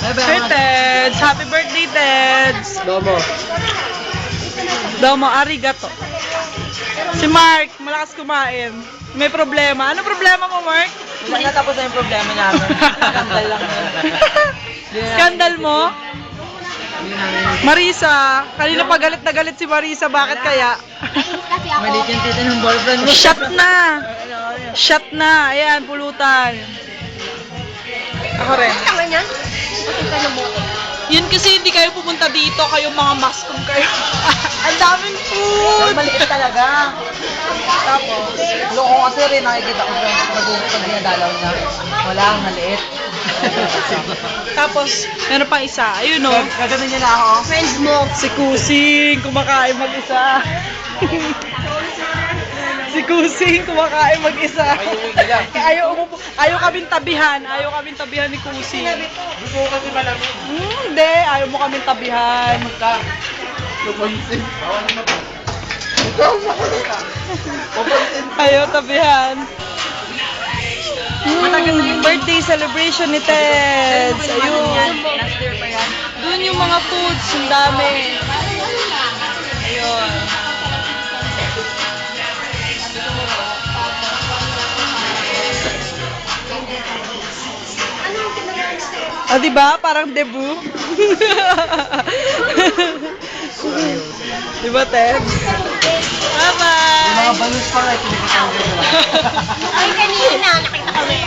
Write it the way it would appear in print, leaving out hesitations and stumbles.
Hey, Teds! Happy birthday, Teds! Domo. Domo, arigato. Si Mark, malakas kumain. May problema. Ano problema mo, Mark? Wala na, tapos na yung problema namin. Skandal lang yun. Skandal mo? Marisa, kanina pa galit na galit si Marisa. Bakit kaya? Maliit yung tita ng boyfriend mo. Shot na! Shot na! Ayan, pulutan. Ako rin. Yun kasi hindi kayo pupunta dito, kayo mga mascom kayo. Ang daming food! Maliit talaga. Tapos, loko kasi rin nakikita ko pag dinadalaw na. Wala, maliit. Tapos, meron pang isa. Ayun o. Gaganon niya na ako. Friends mo. Si Kusing, kumakain mag-isa. Si Kusing, kumakain mag-isa. Ayaw kaming tabihan. Ayaw kaming tabihan ni Kusing. Gusto ko kasi malamig. Hindi, ayaw mo kaming tabihan. Lupansin. Ayaw tabihan. Birthday celebration ni Teds. Ayun. Doon yung mga foods. Ang dami. Ayun. Ah, diba? Parang debut. Diba, Teds? Bye-bye! Mga balloons pa rin. Ay, kanina, nakita kami.